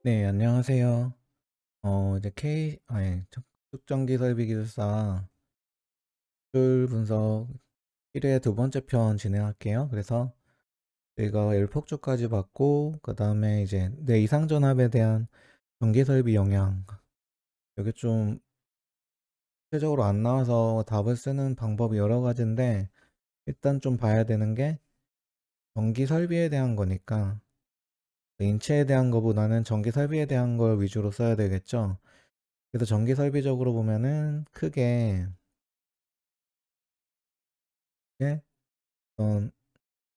네, 안녕하세요. 이제 측정기 설비 기술사 기술 분석 1회 두 번째 편 진행할게요. 그래서 저희가 L폭주까지 봤고, 그 다음에 이제 내 이상 전압에 대한 전기 설비 영향. 여기 좀 구체적으로 안 나와서 답을 쓰는 방법이 여러 가지인데, 일단 좀 봐야 되는 게 전기 설비에 대한 거니까, 인체에 대한 거보다는 전기 설비에 대한 걸 위주로 써야 되겠죠. 그래서 전기 설비적으로 보면은 크게 어떤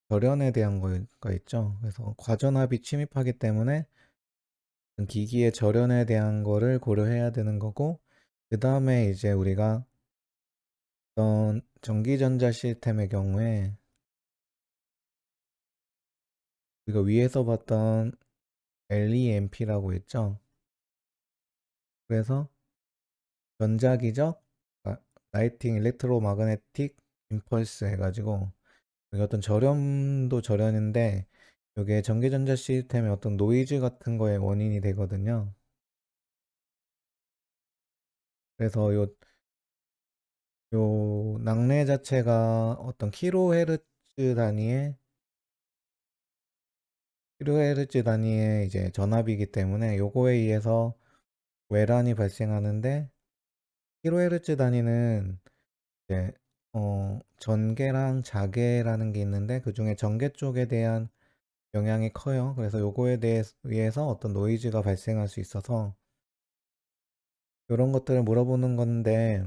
절연에 대한 거가 있죠. 그래서 과전압이 침입하기 때문에 기기의 절연에 대한 거를 고려해야 되는 거고, 그 다음에 이제 우리가 어떤 전기전자 시스템의 경우에 우리가 위에서 봤던 LEMP라고 했죠. 그래서 전자기적, 라이팅 일렉트로마그네틱 임펄스 해가지고 이게 어떤 절연도 절연인데 이게 전기전자 시스템의 어떤 노이즈 같은 거의 원인이 되거든요. 그래서 요 낙뢰 자체가 어떤 킬로헤르츠 단위의 이제 전압이기 때문에 요거에 의해서 외란이 발생하는데, 킬로헤르츠 단위는 이제 전개랑 자개라는 게 있는데 그 중에 전개 쪽에 대한 영향이 커요. 그래서 요거에 대해 의해서 어떤 노이즈가 발생할 수 있어서 요런 것들을 물어보는 건데,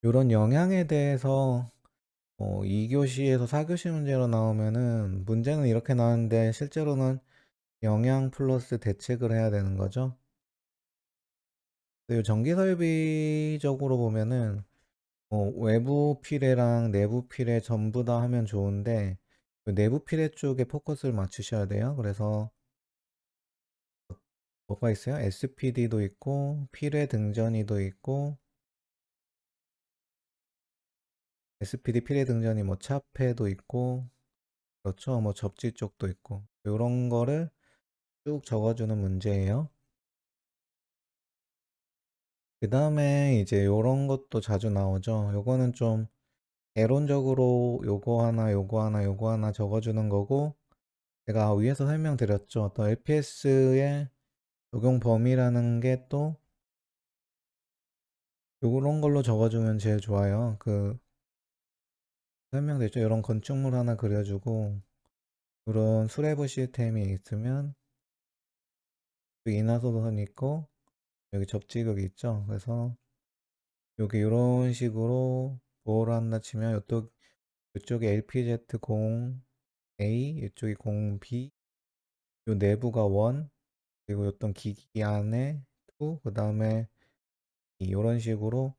요런 영향에 대해서 2교시에서 4교시 문제로 나오면은 문제는 이렇게 나오는데 실제로는 영향 플러스 대책을 해야 되는 거죠. 이 전기 설비적으로 보면은 외부 피레랑 내부 피레 전부 다 하면 좋은데 그 내부 피레 쪽에 포커스를 맞추셔야 돼요. 그래서 뭐가 있어요? SPD도 있고 피레 등전이도 있고, SPD 피레 등전이 뭐 차폐도 있고, 그렇죠. 뭐 접지 쪽도 있고, 이런 거를 쭉 적어주는 문제예요. 그 다음에 이제 요런 것도 자주 나오죠. 요거는 좀 개론적으로 요거 하나, 요거 하나, 요거 하나 적어주는 거고, 제가 위에서 설명드렸죠. 어떤 LPS의 적용 범위라는 게 또 요런 걸로 적어주면 제일 좋아요. 설명됐죠. 이런 건축물 하나 그려주고, 이런 수레부 시스템이 있으면, 여기 인하소선이 있고, 여기 접지극이 있죠. 그래서 여기 이런 식으로 보호를 한다 치면 이쪽에 LPZ0A, 이쪽이 0B, 요 내부가 1, 그리고 어떤 기기 안에 2, 그 다음에 이런 식으로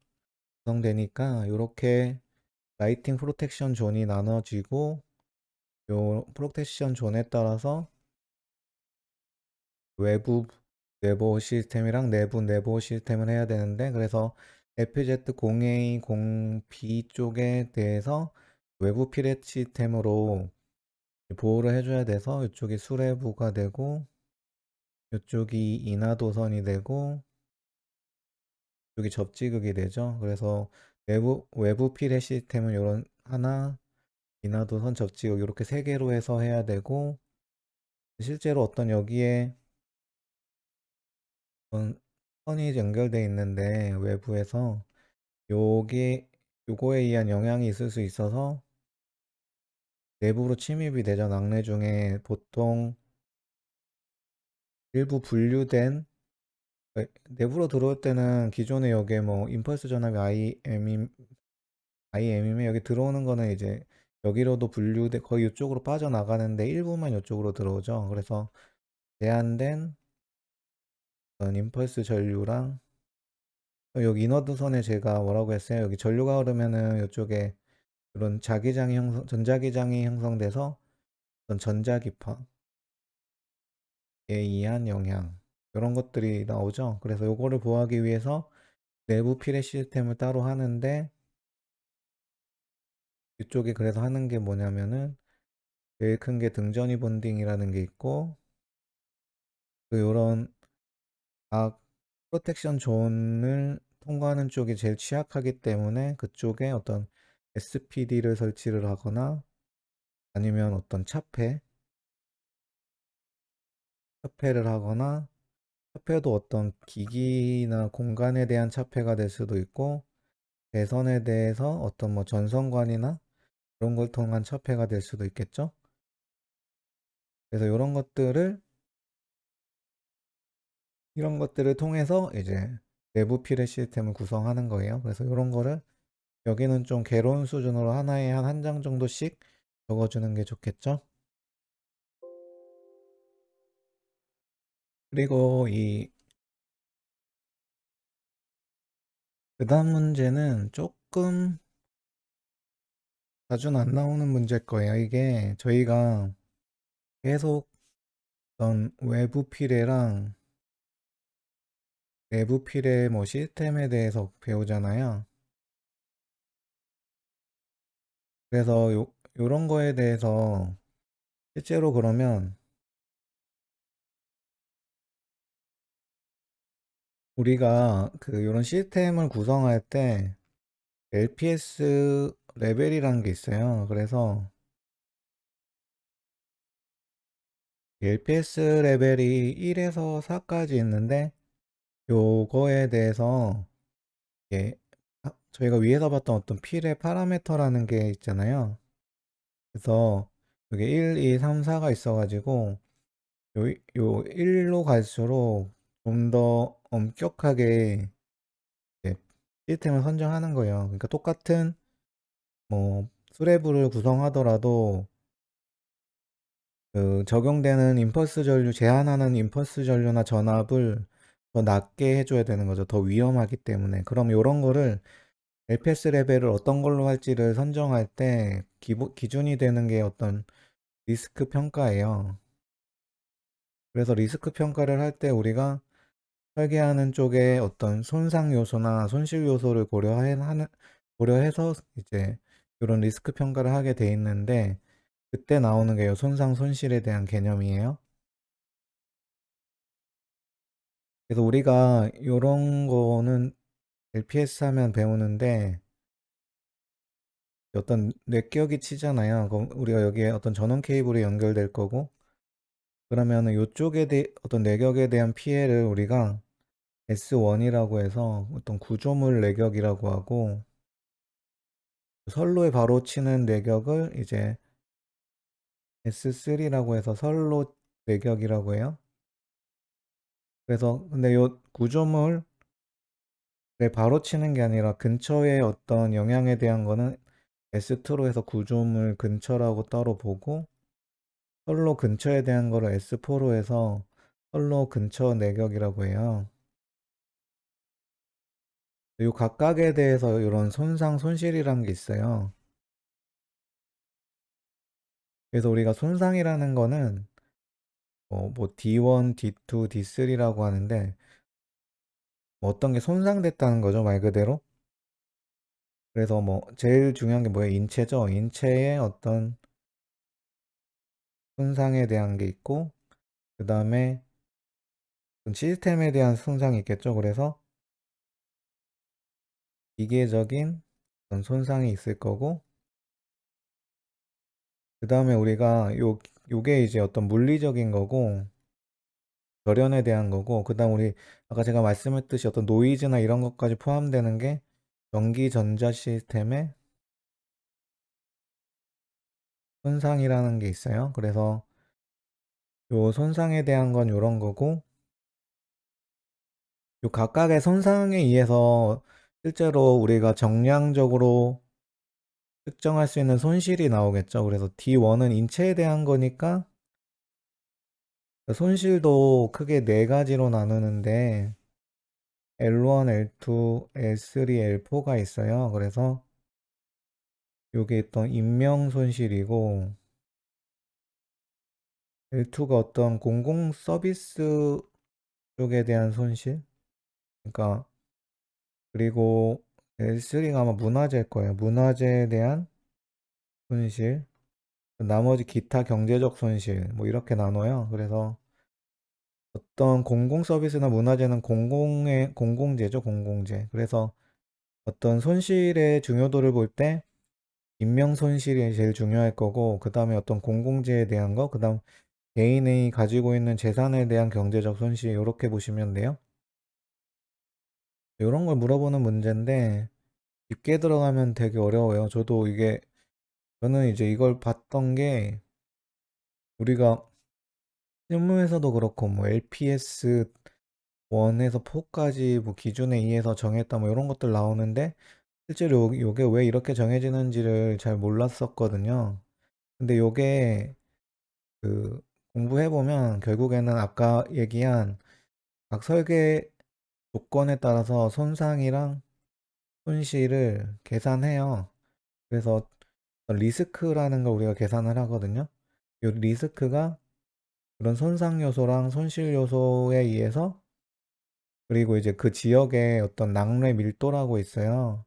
구성되니까 이렇게 라이팅 프로텍션 존이 나눠지고, 요 프로텍션 존에 따라서 외부 내보호 시스템이랑 내부 내보호 시스템을 해야 되는데, 그래서 FZ0A, 0B 쪽에 대해서 외부 피렛 시스템으로 보호를 해줘야 돼서 이쪽이 수레부가 되고, 이쪽이 인하도선이 되고, 이쪽이 접지극이 되죠. 그래서 외부 피렛 시스템은 이런 하나, 인하도선, 접지극 이렇게 세 개로 해서 해야 되고, 실제로 어떤 여기에 어떤 선이 연결돼 있는데 외부에서 요게 요거에 의한 영향이 있을 수 있어서 내부로 침입이 되죠. 낙뢰 중에 보통 일부 분류된, 내부로 들어올 때는 기존에 여기에 뭐 임펄스 전압이 IM이면 여기 들어오는 거는 이제 여기로도 분류돼 거의 이쪽으로 빠져나가는데 일부만 이쪽으로 들어오죠. 그래서 제한된 어떤 임펄스 전류랑, 여기 인워드선에 제가 뭐라고 했어요? 여기 전류가 흐르면은 이쪽에 이런 전자기장이 형성돼서 어떤 전자기파에 의한 영향, 이런 것들이 나오죠. 그래서 요거를 보호하기 위해서 내부 피레 시스템을 따로 하는데, 이쪽에 그래서 하는 게 뭐냐면은 제일 큰 게 등전이 본딩이라는 게 있고, 요런 악 프로텍션 존을 통과하는 쪽이 제일 취약하기 때문에 그쪽에 어떤 SPD를 설치를 하거나 아니면 어떤 차폐를 하거나 차폐도 어떤 기기나 공간에 대한 차폐가 될 수도 있고 배선에 대해서 어떤 뭐 전선관이나 그런 걸 통한 차폐가 될 수도 있겠죠. 그래서 이런 것들을 통해서 이제 내부 필의 시스템을 구성하는 거예요. 그래서 이런 거를 여기는 좀 개론 수준으로 하나에 한 한 장 정도씩 적어주는 게 좋겠죠. 그리고 그다음 문제는 조금 자주는 안 나오는 문제일 거예요. 이게 저희가 계속 어떤 외부 필해랑 내부 필해 뭐 시스템에 대해서 배우잖아요. 그래서 요런 거에 대해서 실제로 그러면 우리가 그 요런 시스템을 구성할 때 LPS 레벨이라는 게 있어요. 그래서 LPS 레벨이 1에서 4까지 있는데 요거에 대해서 예, 저희가 위에서 봤던 어떤 필의 파라미터라는 게 있잖아요. 그래서 여기 1, 2, 3, 4가 있어가지고 요 1로 갈수록 좀 더 엄격하게 이제 시스템을 선정하는 거예요. 그러니까 똑같은 뭐 수레부를 구성하더라도 그 적용되는 임펄스 전류, 제한하는 임펄스 전류나 전압을 더 낮게 해줘야 되는 거죠. 더 위험하기 때문에. 그럼 이런 거를 LPS 레벨을 어떤 걸로 할지를 선정할 때 기준이 되는 게 어떤 리스크 평가예요. 그래서 리스크 평가를 할 때 우리가 설계하는 쪽에 어떤 손상 요소나 손실 요소를 고려해서 이제 이런 리스크 평가를 하게 돼 있는데 그때 나오는 게 손상 손실에 대한 개념이에요. 그래서 우리가 이런 거는 LPS 하면 배우는데 어떤 뇌격이 치잖아요. 그럼 우리가 여기에 어떤 전원 케이블이 연결될 거고 그러면은 이쪽에 어떤 뇌격에 대한 피해를 우리가 S1이라고 해서 어떤 구조물 뇌격이라고 하고 선로에 바로 치는 뇌격을 이제 S3라고 해서 선로 뇌격이라고 해요. 그래서 근데 요 구조물에 바로 치는 게 아니라 근처에 어떤 영향에 대한 거는 S2로 해서 구조물 근처라고 따로 보고 선로 근처에 대한 거를 S4로 해서 선로 근처 내격이라고 해요. 이 각각에 대해서 이런 손상 손실이라는 게 있어요. 그래서 우리가 손상이라는 거는 뭐 D1, D2, D3라고 하는데 뭐 어떤 게 손상됐다는 거죠, 말 그대로. 그래서 뭐 제일 중요한 게 뭐예요? 인체죠. 인체의 어떤 손상에 대한 게 있고 그 다음에 시스템에 대한 손상이 있겠죠. 그래서 기계적인 어떤 손상이 있을 거고 그 다음에 우리가 요게 이제 어떤 물리적인 거고 절연에 대한 거고 그 다음 우리 아까 제가 말씀했듯이 어떤 노이즈나 이런 것까지 포함되는 게 전기 전자 시스템의 손상이라는 게 있어요. 그래서 요 손상에 대한 건 요런 거고 요 각각의 손상에 의해서 실제로 우리가 정량적으로 특정할 수 있는 손실이 나오겠죠. 그래서 D1은 인체에 대한 거니까 손실도 크게 네 가지로 나누는데 L1, L2, L3, L4가 있어요. 그래서 요게 있던 인명 손실이고 L2가 어떤 공공 서비스 쪽에 대한 손실? 그러니까 그리고 L3가 아마 문화재일 거예요. 문화재에 대한 손실. 나머지 기타 경제적 손실 뭐 이렇게 나눠요. 그래서 어떤 공공 서비스나 문화재는 공공재죠, 공공재. 그래서 어떤 손실의 중요도를 볼 때 인명 손실이 제일 중요할 거고, 그 다음에 어떤 공공재에 대한 거, 그 다음 개인이 가지고 있는 재산에 대한 경제적 손실, 이렇게 보시면 돼요. 이런 걸 물어보는 문제인데 깊게 들어가면 되게 어려워요. 저는 이제 이걸 봤던 게, 우리가 실무에서도 그렇고 뭐 LPS 1에서 4까지 뭐 기준에 의해서 정했다 뭐 이런 것들 나오는데, 실제로 요게 왜 이렇게 정해지는지를 잘 몰랐었거든요. 근데 요게 그 공부해보면 결국에는 아까 얘기한 각 설계 조건에 따라서 손상이랑 손실을 계산해요. 그래서 리스크라는 걸 우리가 계산을 하거든요. 이 리스크가 그런 손상 요소랑 손실 요소에 의해서, 그리고 이제 그 지역의 어떤 낙뢰 밀도라고 있어요.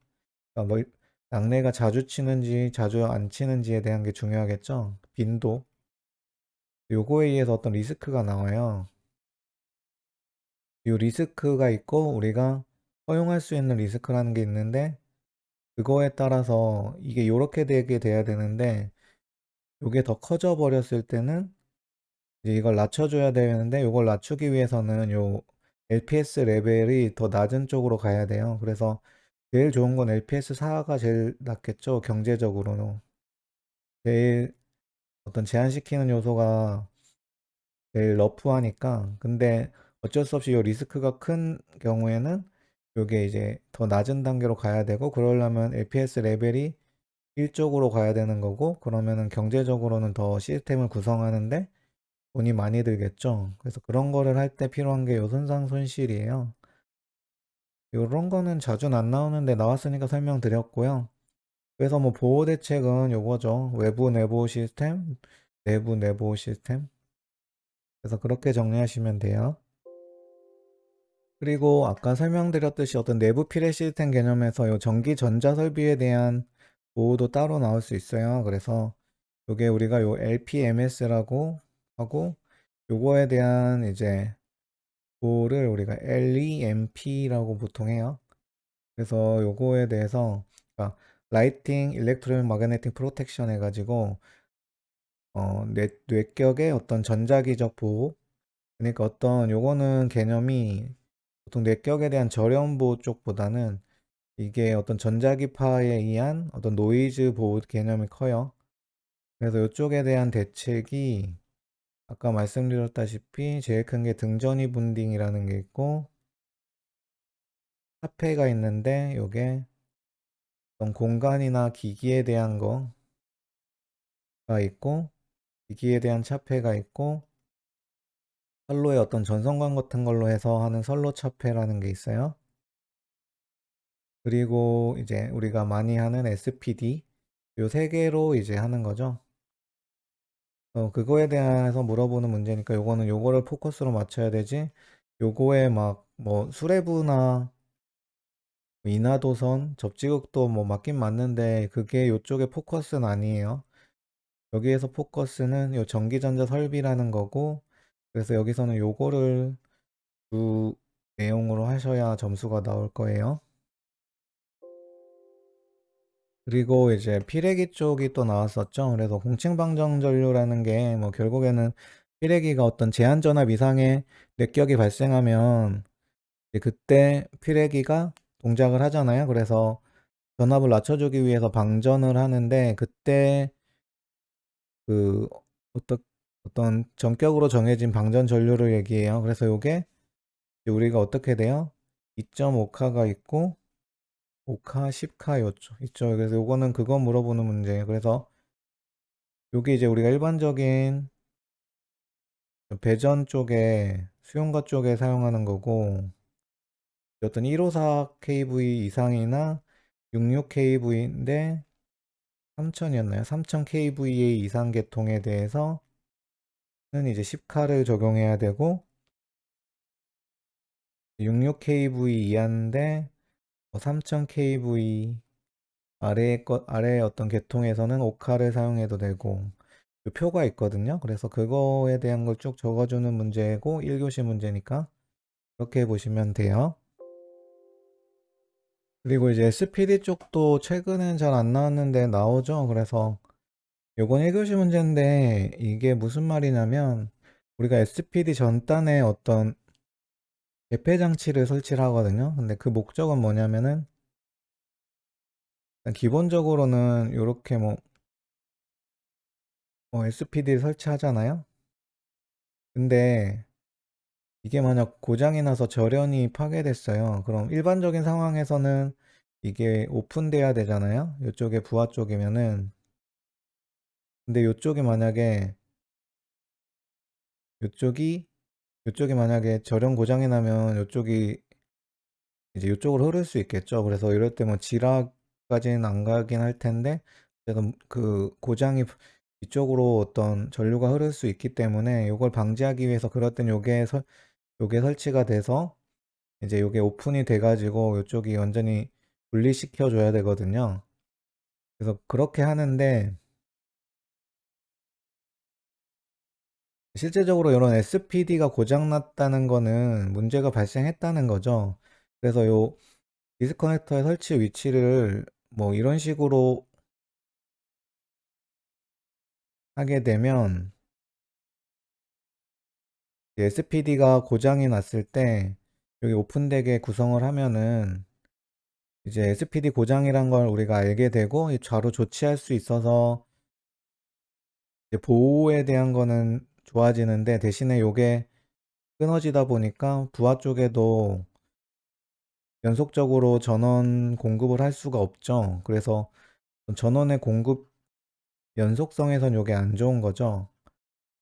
그러니까 뭐 낙뢰가 자주 치는지 자주 안 치는지에 대한 게 중요하겠죠. 빈도. 요거에 의해서 어떤 리스크가 나와요. 이 리스크가 있고 우리가 허용할 수 있는 리스크라는 게 있는데, 그거에 따라서 이게 요렇게 되게 돼야 되는데 요게 더 커져 버렸을 때는 이제 이걸 낮춰줘야 되는데, 이걸 낮추기 위해서는 요 LPS 레벨이 더 낮은 쪽으로 가야 돼요. 그래서 제일 좋은 건 LPS 4가 제일 낫겠죠. 경제적으로는 제일 어떤 제한시키는 요소가 제일 러프하니까. 근데 어쩔 수 없이 요 리스크가 큰 경우에는 요게 이제 더 낮은 단계로 가야 되고, 그러려면 LPS 레벨이 1쪽으로 가야 되는 거고, 그러면은 경제적으로는 더 시스템을 구성하는데 돈이 많이 들겠죠. 그래서 그런 거를 할 때 필요한 게 요 손상 손실이에요. 요런 거는 자주는 안 나오는데 나왔으니까 설명드렸고요. 그래서 뭐 보호 대책은 요거죠. 외부 내부 시스템, 내부 내부 시스템. 그래서 그렇게 정리하시면 돼요. 그리고 아까 설명드렸듯이 어떤 내부 피뢰 시스템 개념에서 요 전기 전자 설비에 대한 보호도 따로 나올 수 있어요. 그래서 요게 우리가 요 LPMS라고 하고, 요거에 대한 이제 보호를 우리가 LEMP라고 보통 해요. 그래서 요거에 대해서, 그러니까 라이팅 일렉트로 마그네틱 프로텍션 해가지고 뇌격의 어떤 전자기적 보호. 그러니까 어떤 요거는 개념이 보통 뇌격에 대한 저렴 보호 쪽보다는 이게 어떤 전자기파에 의한 어떤 노이즈 보호 개념이 커요. 그래서 이쪽에 대한 대책이 아까 말씀드렸다시피 제일 큰 게 등전이 분딩이라는 게 있고, 화폐가 있는데 요게 어떤 공간이나 기기에 대한 거가 있고, 기기에 대한 차폐가 있고, 선로의 어떤 전선관 같은 걸로 해서 하는 선로 차폐라는 게 있어요. 그리고 이제 우리가 많이 하는 SPD, 요 세 개로 이제 하는 거죠. 그거에 대해서 물어보는 문제니까 요거는 요거를 포커스로 맞춰야 되지, 요거에 막 뭐 수레부나 인하도선, 접지극도 뭐 맞긴 맞는데 그게 요쪽의 포커스는 아니에요. 여기에서 포커스는 요 전기전자 설비라는 거고, 그래서 여기서는 요거를 주 내용으로 하셔야 점수가 나올 거예요. 그리고 이제 피레기 쪽이 또 나왔었죠. 그래서 공칭방정 전류라는 게 뭐 결국에는 피레기가 어떤 제한전압 이상의 뇌격이 발생하면 이제 그때 피레기가 동작을 하잖아요. 그래서 전압을 낮춰주기 위해서 방전을 하는데, 그때 그 어떤 전격으로 정해진 방전 전류를 얘기해요. 그래서 요게 이제 우리가 어떻게 돼요? 2.5카가 있고 5카, 10카 요쪽 있죠. 그래서 요거는 그거 물어보는 문제예요. 그래서 요게 이제 우리가 일반적인 배전 쪽에 수용과 쪽에 사용하는 거고, 어떤 154 kV 이상이나 66 kV인데 3000이었나요? 3000 kVA 이상 계통에 대해서는 이제 10카를 적용해야 되고, 66 kV 이하인데 3000 kV 아래의 어떤 계통에서는 5카를 사용해도 되고, 그 표가 있거든요. 그래서 그거에 대한 걸 쭉 적어주는 문제고 1교시 문제니까 그렇게 보시면 돼요. 그리고 이제 SPD 쪽도 최근엔 잘 안 나왔는데 나오죠. 그래서 요건 1교시 문제인데 이게 무슨 말이냐면 우리가 SPD 전단에 어떤 개폐 장치를 설치를 하거든요. 근데 그 목적은 뭐냐면은 일단 기본적으로는 요렇게 SPD 설치하잖아요. 근데 이게 만약 고장이 나서 절연이 파괴됐어요. 그럼 일반적인 상황에서는 이게 오픈돼야 되잖아요. 요쪽에 부하 쪽이면은. 근데 요쪽이 요쪽이 만약에 절연 고장이 나면 요쪽이 이제 요쪽으로 흐를 수 있겠죠. 그래서 이럴 때 뭐 지라까지는 안 가긴 할 텐데 어쨌든 그 고장이 이쪽으로 어떤 전류가 흐를 수 있기 때문에 요걸 방지하기 위해서 그럴 땐 요게 설치가 돼서 이제 요게 오픈이 돼 가지고 요쪽이 완전히 분리시켜 줘야 되거든요. 그래서 그렇게 하는데 실제적으로 이런 SPD가 고장 났다는 거는 문제가 발생했다는 거죠. 그래서 요 디스커넥터의 설치 위치를 뭐 이런 식으로 하게 되면 SPD가 고장이 났을 때 여기 오픈되게 구성을 하면은 이제 SPD 고장이란 걸 우리가 알게 되고 바로 조치할 수 있어서 이제 보호에 대한 거는 좋아지는데 대신에 요게 끊어지다 보니까 부하 쪽에도 연속적으로 전원 공급을 할 수가 없죠. 그래서 전원의 공급 연속성에선 요게 안 좋은 거죠.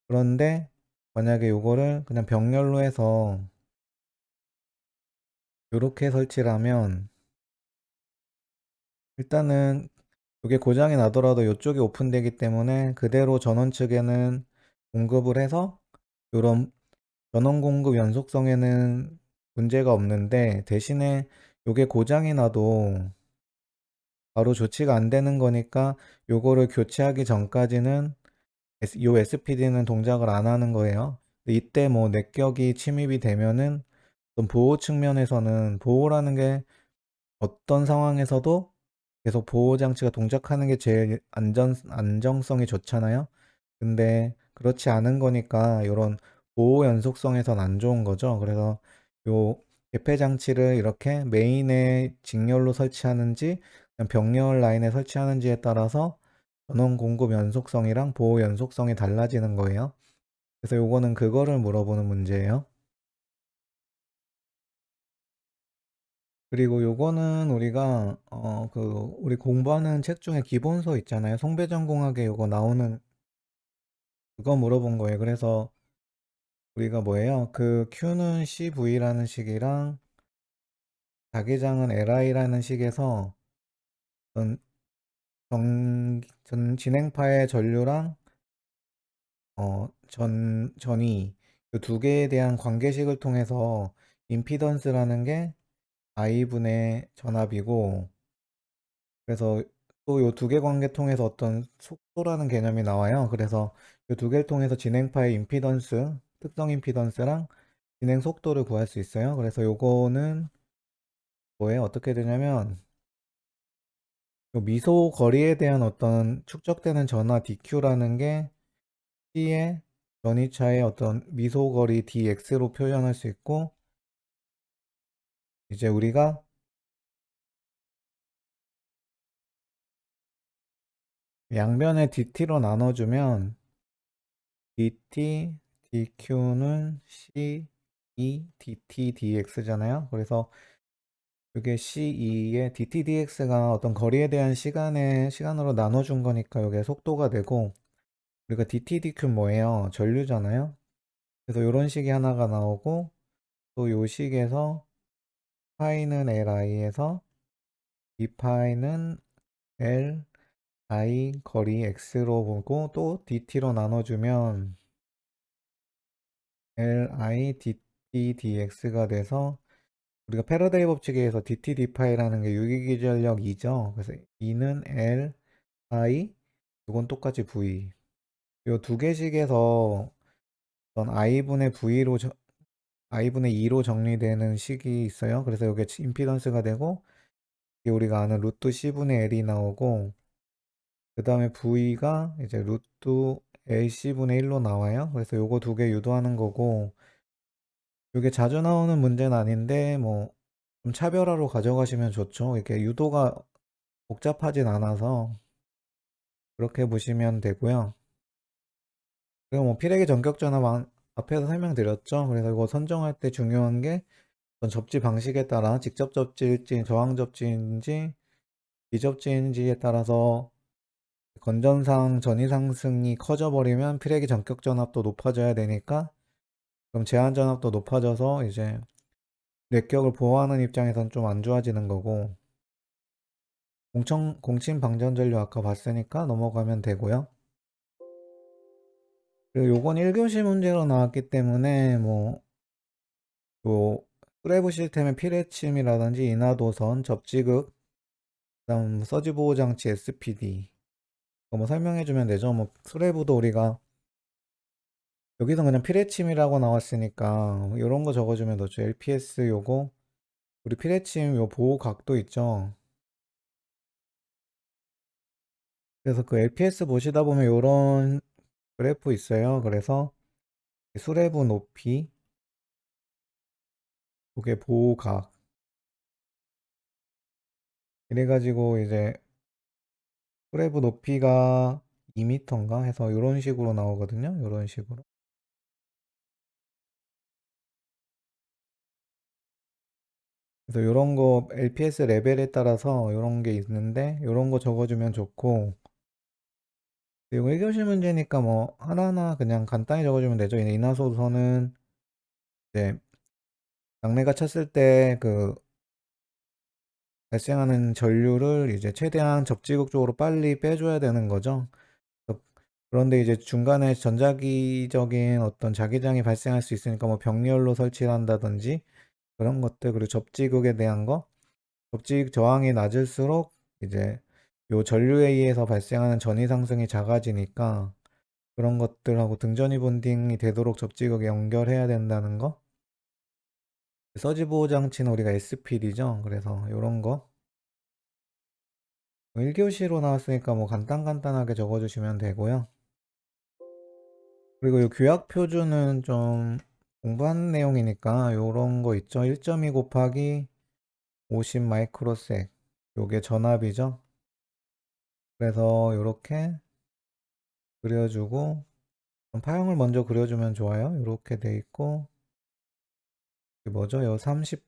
그런데 만약에 요거를 그냥 병렬로 해서 요렇게 설치를 하면 일단은 요게 고장이 나더라도 요쪽이 오픈되기 때문에 그대로 전원 측에는 공급을 해서 요런 전원 공급 연속성에는 문제가 없는데 대신에 요게 고장이 나도 바로 조치가 안 되는 거니까 요거를 교체하기 전까지는 요 SPD는 동작을 안 하는 거예요. 이때 뭐 내격이 침입이 되면은 어떤 보호 측면에서는 보호라는 게 어떤 상황에서도 계속 보호 장치가 동작하는 게 제일 안정성이 좋잖아요. 근데 그렇지 않은 거니까 요런 보호 연속성에선 안 좋은 거죠. 그래서 요 개폐 장치를 이렇게 메인에 직렬로 설치하는지 그냥 병렬 라인에 설치하는지에 따라서 전원 공급 연속성이랑 보호 연속성이 달라지는 거예요. 그래서 요거는 그거를 물어보는 문제예요. 그리고 요거는 우리가 우리 공부하는 책 중에 기본서 있잖아요. 송배전공학에 요거 나오는 그거 물어본 거예요. 그래서 우리가 뭐예요? 그 Q는 CV라는 식이랑 자기장은 LI라는 식에서 어떤 진행파의 전류랑 전위 그 두 개에 대한 관계식을 통해서 임피던스라는 게 I분의 전압이고 그래서 또 요 두 개 관계 통해서 어떤 속도라는 개념이 나와요. 그래서 요 두 개를 통해서 진행파의 임피던스, 특성 임피던스랑 진행 속도를 구할 수 있어요. 그래서 요거는 뭐예요? 어떻게 되냐면 요 미소 거리에 대한 어떤 축적되는 전화 dq라는 게 C의 전위차의 어떤 미소 거리 dx로 표현할 수 있고 이제 우리가 양변에 dt로 나눠주면 dt dq는 c dt dx잖아요. 그래서 이게 C2의 dt dx가 어떤 거리에 대한 시간으로 나눠준 거니까 이게 속도가 되고 우리가 dt dq는 뭐예요? 전류잖아요. 그래서 이런 식이 하나가 나오고 또 요 식에서 파이는 li에서 d파이는 li 거리 x로 보고 또 dt로 나눠주면 li dt dx가 돼서 우리가 패러데이 법칙에 의해서 dt d파이라는 게 유기기전력 2죠. 그래서 2는 L, I, 이건 똑같이 V. 요 두 개씩에서 어떤 i분의 v로 i분의 2로 정리되는 식이 있어요. 그래서 요게 임피던스가 되고, 이게 우리가 아는 루트 C분의 L이 나오고, 그 다음에 V가 이제 루트 LC분의 1로 나와요. 그래서 요거 두 개 유도하는 거고, 요게 자주 나오는 문제는 아닌데, 뭐, 좀 차별화로 가져가시면 좋죠. 이렇게 유도가 복잡하진 않아서, 그렇게 보시면 되고요. 그리고 뭐, 피레기 전격전압 앞에서 설명드렸죠. 그래서 이거 선정할 때 중요한 게, 어떤 접지 방식에 따라 직접 접지일지, 저항 접지인지, 비접지인지에 따라서 건전상 전위 상승이 커져버리면 피레기 전격 전압도 높아져야 되니까, 그럼 제한 전압도 높아져서 이제 뇌격을 보호하는 입장에선 좀 안 좋아지는 거고, 공침 방전 전류 아까 봤으니까 넘어가면 되고요. 그리고 요건 1교시 문제로 나왔기 때문에 뭐 요 프레브 시스템의 피레침이라든지 인하도선, 접지극, 그다음 서지 보호 장치 SPD 뭐 설명해주면 되죠. 뭐 프레브도 우리가 여기서 그냥 피레침이라고 나왔으니까 이런 거 적어주면 되죠. LPS 요거 우리 피레침 요 보호 각도 있죠. 그래서 그 LPS 보시다 보면 요런 그래프 있어요. 그래서 수레부 높이, 요게 보호각. 이래가지고 이제 수레부 높이가 2m인가 해서 요런 식으로 나오거든요. 요런 식으로. 그래서 요런 거 LPS 레벨에 따라서 요런 게 있는데 요런 거 적어주면 좋고, 이거 1교시 문제니까 뭐 하나하나 그냥 간단히 적어주면 되죠. 인하소선은 이제 장내가 쳤을 때 그 발생하는 전류를 이제 최대한 접지극 쪽으로 빨리 빼줘야 되는 거죠. 그런데 이제 중간에 전자기적인 어떤 자기장이 발생할 수 있으니까 뭐 병렬로 설치를 한다든지 그런 것들, 그리고 접지극에 대한 거, 접지극 저항이 낮을수록 이제 요 전류에 의해서 발생하는 전위 상승이 작아지니까 그런 것들하고 등전위 본딩이 되도록 접지극에 연결해야 된다는 거. 서지 보호 장치는 우리가 SPD죠. 그래서 요런 거 1교시로 나왔으니까 뭐 간단하게 적어주시면 되고요. 그리고 이 규약 표준은 좀 공부한 내용이니까 요런 거 있죠. 1.2 곱하기 50 마이크로섹. 요게 전압이죠. 그래서 요렇게 그려주고, 파형을 먼저 그려주면 좋아요. 요렇게 돼 있고, 이게 뭐죠? 요 30,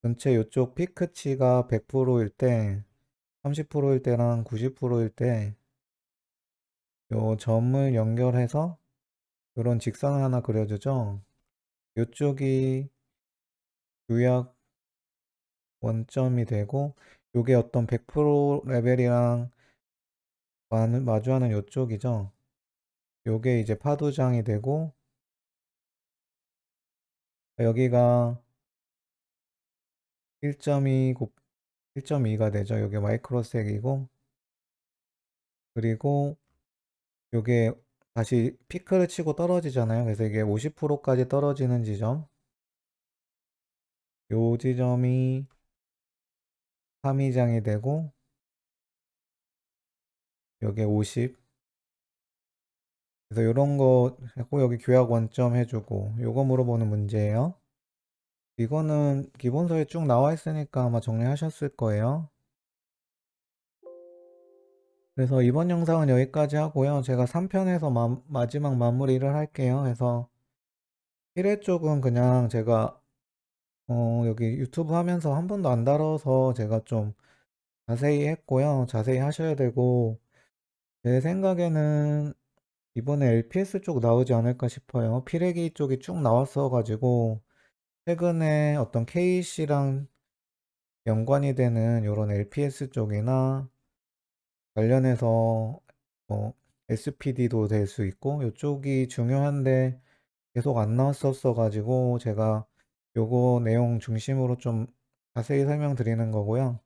전체 요쪽 피크치가 100%일 때, 30%일 때랑 90%일 때, 요 점을 연결해서 요런 직선을 하나 그려주죠. 요쪽이 요약 원점이 되고, 요게 어떤 100% 레벨이랑 마주하는 요쪽이죠. 요게 이제 파도장이 되고, 여기가 1.2 1.2가 되죠. 요게 마이크로색이고, 그리고 요게 다시 피크를 치고 떨어지잖아요. 그래서 이게 50%까지 떨어지는 지점, 요 지점이 3위장이 되고, 요게 50. 그래서 요런 거 꼭 여기 교약 원점 해주고, 요거 물어보는 문제예요. 이거는 기본서에 쭉 나와 있으니까 아마 정리하셨을 거예요. 그래서 이번 영상은 여기까지 하고요. 제가 3편에서 마지막 마무리를 할게요. 그래서 1회 쪽은 그냥 제가 여기 유튜브 하면서 한 번도 안 다뤄서 제가 좀 자세히 했고요. 자세히 하셔야 되고, 제 생각에는 이번에 LPS 쪽 나오지 않을까 싶어요. 피레기 쪽이 쭉 나왔어가지고 최근에 어떤 KC랑 연관이 되는 이런 LPS 쪽이나 관련해서 SPD도 될 수 있고 이쪽이 중요한데 계속 안 나왔었어 가지고 제가 요거 내용 중심으로 좀 자세히 설명드리는 거고요.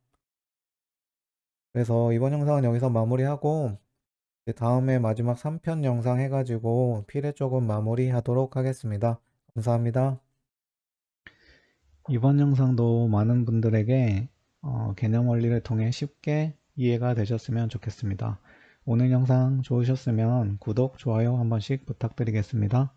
그래서 이번 영상은 여기서 마무리하고 다음에 마지막 3편 영상 해가지고 필해 쪽은 마무리하도록 하겠습니다. 감사합니다. 이번 영상도 많은 분들에게 개념 원리를 통해 쉽게 이해가 되셨으면 좋겠습니다. 오늘 영상 좋으셨으면 구독, 좋아요 한 번씩 부탁드리겠습니다.